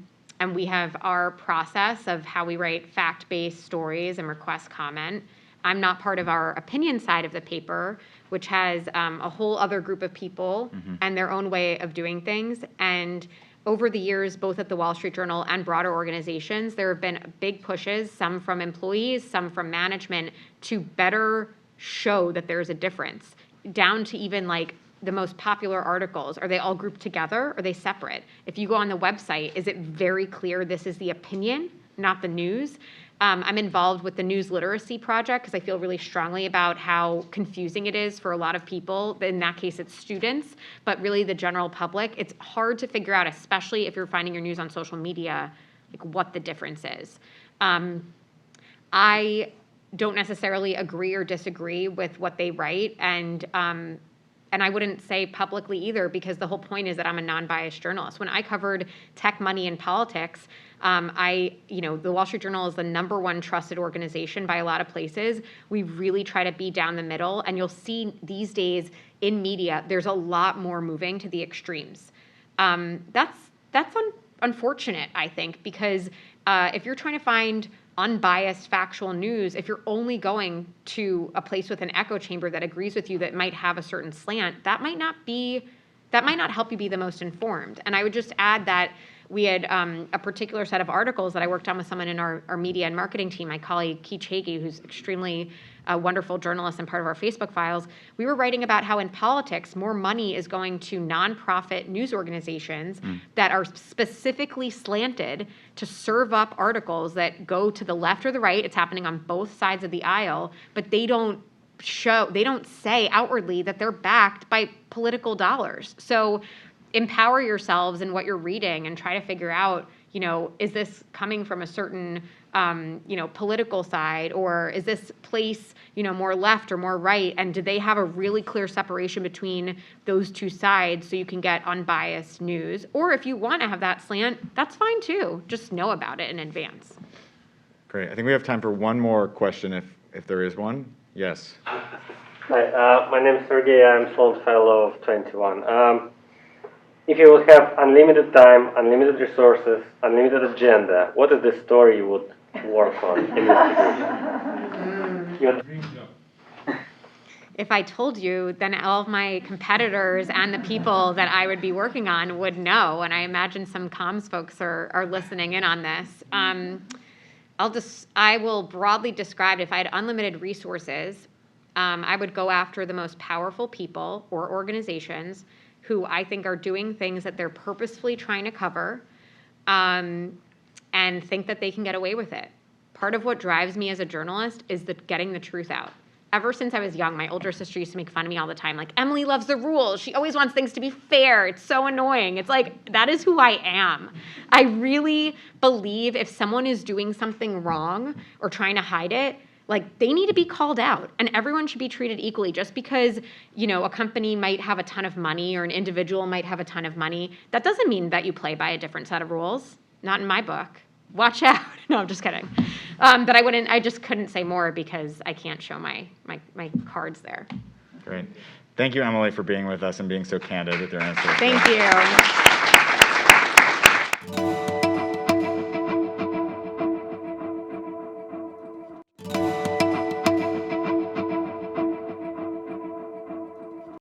we have our process of how we write fact-based stories and request comment. I'm not part of our opinion side of the paper, which has a whole other group of people and their own way of doing things. And over the years, both at the Wall Street Journal and broader organizations, there have been big pushes, some from employees, some from management, to better show that there's a difference, down to even like the most popular articles. Are they all grouped together? Or are they separate? If you go on the website, is it very clear this is the opinion, not the news? I'm involved with the News Literacy Project because I feel really strongly about how confusing it is for a lot of people. In that case, it's students, but really the general public. It's hard to figure out, especially if you're finding your news on social media, like what the difference is. I don't necessarily agree or disagree with what they write, and I wouldn't say publicly either, because the whole point is that I'm a non-biased journalist. When I covered tech, money, and politics, the Wall Street Journal is the #1 trusted organization by a lot of places. We really try to be down the middle, and you'll see these days in media, there's a lot more moving to the extremes. That's unfortunate, I think, because if you're trying to find unbiased factual news, if you're only going to a place with an echo chamber that agrees with you that might have a certain slant, that might not help you be the most informed. And I would just add that we had a particular set of articles that I worked on with someone in our media and marketing team, my colleague Keith Hagee, who's extremely wonderful journalist and part of our Facebook files. We were writing about how in politics, more money is going to nonprofit news organizations that are specifically slanted to serve up articles that go to the left or the right. It's happening on both sides of the aisle, but they don't say outwardly that they're backed by political dollars. So empower yourselves in what you're reading and try to figure out, is this coming from a certain, political side, or is this place, more left or more right? And do they have a really clear separation between those two sides so you can get unbiased news? Or if you want to have that slant, that's fine too. Just know about it in advance. Great. I think we have time for one more question if there is one. Yes. Hi, my name is Sergey. I'm Sloan Fellow of 21. If you would have unlimited time, unlimited resources, unlimited agenda, what is the story you would work on in this division? If I told you, then all of my competitors and the people that I would be working on would know, and I imagine some comms folks are listening in on this. I will broadly describe, if I had unlimited resources, I would go after the most powerful people or organizations who I think are doing things that they're purposefully trying to cover, and think that they can get away with it. Part of what drives me as a journalist is getting the truth out. Ever since I was young, my older sister used to make fun of me all the time. Like, Emily loves the rules. She always wants things to be fair. It's so annoying. It's like, that is who I am. I really believe if someone is doing something wrong or trying to hide it, like, they need to be called out, and everyone should be treated equally. Just because, a company might have a ton of money or an individual might have a ton of money, that doesn't mean that you play by a different set of rules. Not in my book. Watch out. No, I'm just kidding. But I just couldn't say more because I can't show my cards there. Great. Thank you, Emily, for being with us and being so candid with your answers. Thank you.